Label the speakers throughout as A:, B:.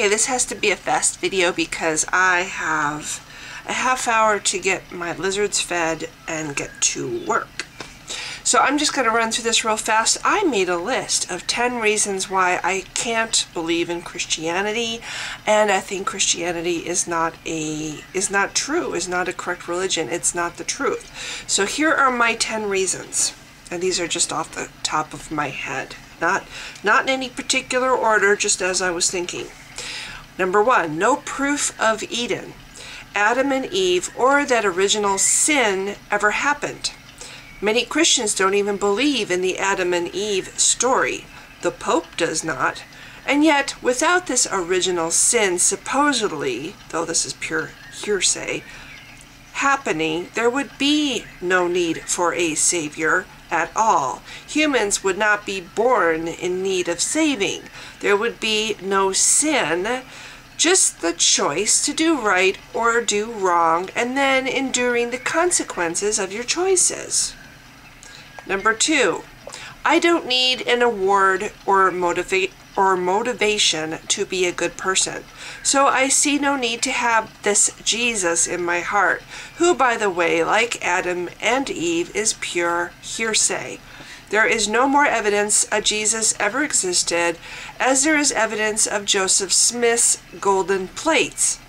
A: Okay, this has to be a fast video because I have a half hour to get my lizards fed and get to work. So I'm just going to run through this real fast. I made a list of 10 reasons why I can't believe in Christianity, and I think Christianity is not true, is not a correct religion. It's not the truth. So here are my 10 reasons, and these are just off the top of my head. Not in any particular order, just as I was thinking. Number 1, no proof of Eden, Adam and Eve, or that original sin ever happened. Many Christians don't even believe in the Adam and Eve story. The Pope does not. And yet, without this original sin supposedly, though this is pure hearsay, happening, there would be no need for a savior at all. Humans would not be born in need of saving. There would be no sin, just the choice to do right or do wrong, and then enduring the consequences of your choices. Number 2, I don't need an award or motivation to be a good person. So I see no need to have this Jesus in my heart, who, by the way, like Adam and Eve, is pure hearsay. There is no more evidence a Jesus ever existed as there is evidence of Joseph Smith's golden plates.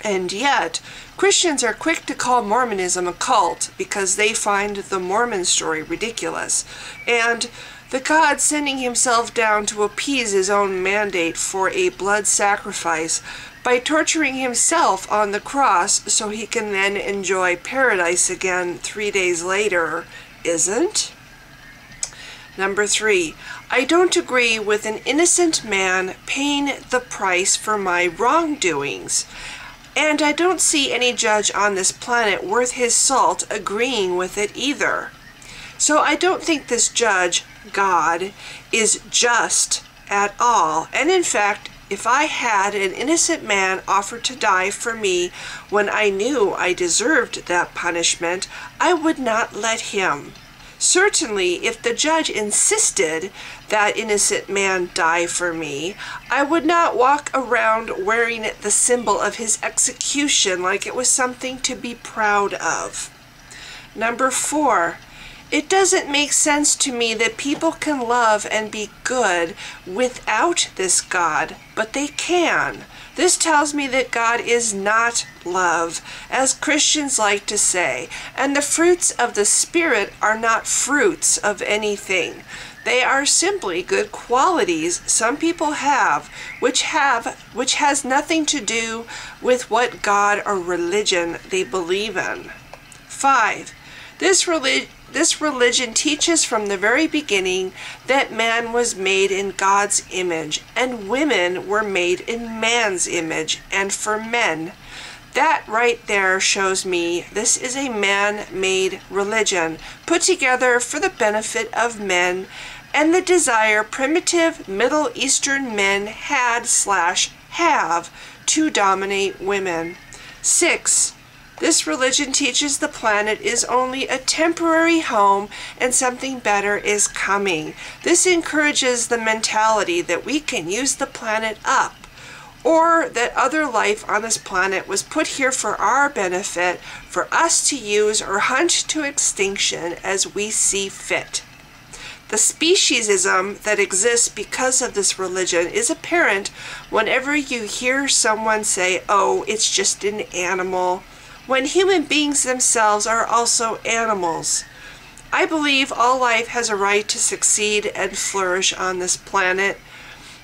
A: And yet, Christians are quick to call Mormonism a cult because they find the Mormon story ridiculous, and the God sending himself down to appease his own mandate for a blood sacrifice by torturing himself on the cross so he can then enjoy paradise again 3 days later isn't. Number 3, I don't agree with an innocent man paying the price for my wrongdoings. And I don't see any judge on this planet worth his salt agreeing with it either. So I don't think this judge, God, is just at all. And in fact, if I had an innocent man offer to die for me when I knew I deserved that punishment, I would not let him. Certainly, if the judge insisted that innocent man die for me, I would not walk around wearing the symbol of his execution like it was something to be proud of. Number 4, it doesn't make sense to me that people can love and be good without this God, but they can. This tells me that God is not love, as Christians like to say, and the fruits of the Spirit are not fruits of anything. They are simply good qualities some people have, which has nothing to do with what God or religion they believe in. 5. This religion teaches from the very beginning that man was made in God's image and women were made in man's image and for men. That right there shows me this is a man-made religion put together for the benefit of men and the desire primitive Middle Eastern men had/have to dominate women. 6. This religion teaches the planet is only a temporary home and something better is coming. This encourages the mentality that we can use the planet up, or that other life on this planet was put here for our benefit, for us to use or hunt to extinction as we see fit. The speciesism that exists because of this religion is apparent whenever you hear someone say, "Oh, it's just an animal," when human beings themselves are also animals. I believe all life has a right to succeed and flourish on this planet,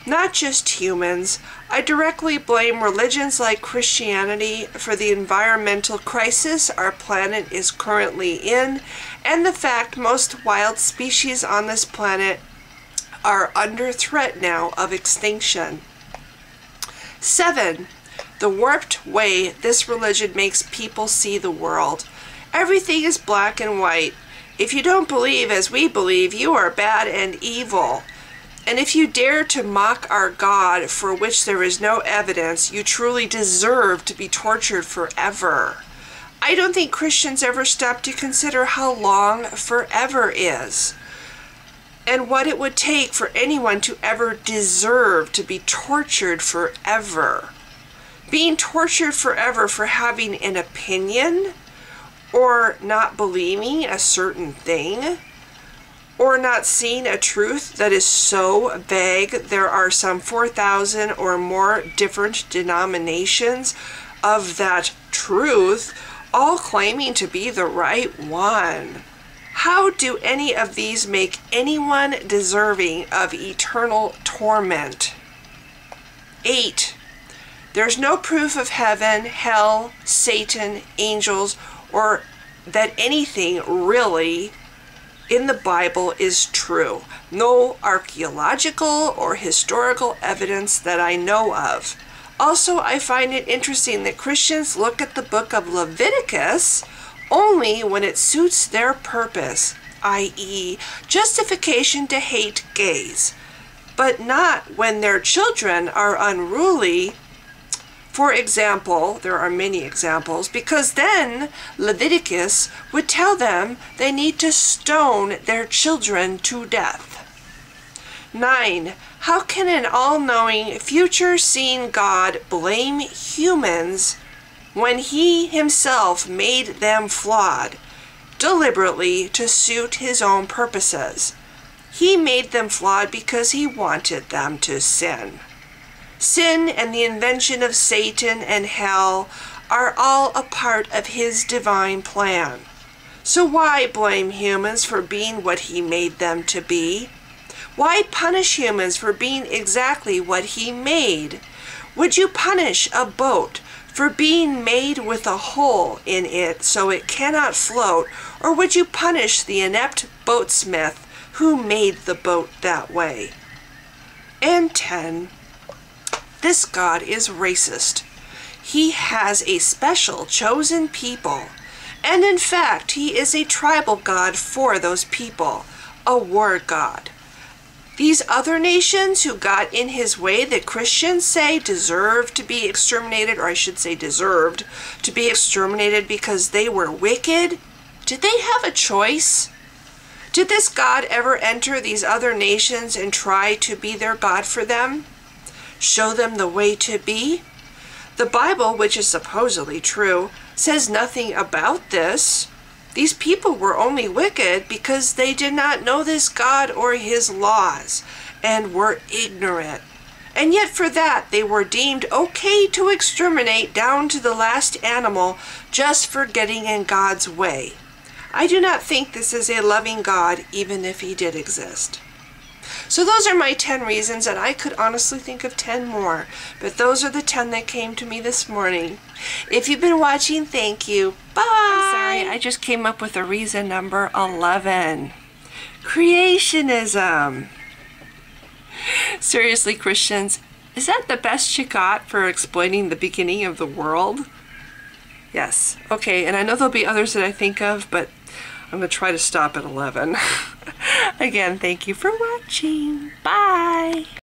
A: not just humans. I directly blame religions like Christianity for the environmental crisis our planet is currently in, and the fact most wild species on this planet are under threat now of extinction. 7. The warped way this religion makes people see the world. Everything is black and white. If you don't believe as we believe, you are bad and evil. And if you dare to mock our God, for which there is no evidence, you truly deserve to be tortured forever. I don't think Christians ever stop to consider how long forever is. and what it would take for anyone to ever deserve to be tortured forever. Being tortured forever for having an opinion, or not believing a certain thing, or not seeing a truth that is so vague. There are some 4,000 or more different denominations of that truth, all claiming to be the right one. How do any of these make anyone deserving of eternal torment? 8. There's no proof of heaven, hell, Satan, angels, or that anything really in the Bible is true. No archaeological or historical evidence that I know of. Also, I find it interesting that Christians look at the book of Leviticus only when it suits their purpose, i.e., justification to hate gays, but not when their children are unruly. For example, there are many examples, because then Leviticus would tell them they need to stone their children to death. 9. How can an all-knowing, future-seeing God blame humans when he himself made them flawed, deliberately to suit his own purposes? He made them flawed because he wanted them to sin. Sin and the invention of Satan and hell are all a part of his divine plan. So why blame humans for being what he made them to be? Why punish humans for being exactly what he made? Would you punish a boat for being made with a hole in it so it cannot float, or would you punish the inept boatsmith who made the boat that way? And 10. This God is racist. He has a special chosen people, and in fact, he is a tribal God for those people, a war God. These other nations who got in his way that Christians say deserve to be exterminated, or I should say deserved to be exterminated because they were wicked, did they have a choice? Did this God ever enter these other nations and try to be their God for them? Show them the way to be? The Bible, which is supposedly true, says nothing about this. These people were only wicked because they did not know this God or his laws and were ignorant. And yet for that they were deemed okay to exterminate down to the last animal just for getting in God's way. I do not think this is a loving God, even if he did exist. So those are my 10 reasons, and I could honestly think of 10 more, but those are the 10 that came to me this morning. If you've been watching, thank you. Bye! I'm sorry, I just came up with a reason number 11. Creationism. Seriously, Christians, is that the best you got for explaining the beginning of the world? Yes. Okay, and I know there'll be others that I think of, but I'm going to try to stop at 11. Again, thank you for watching. Bye!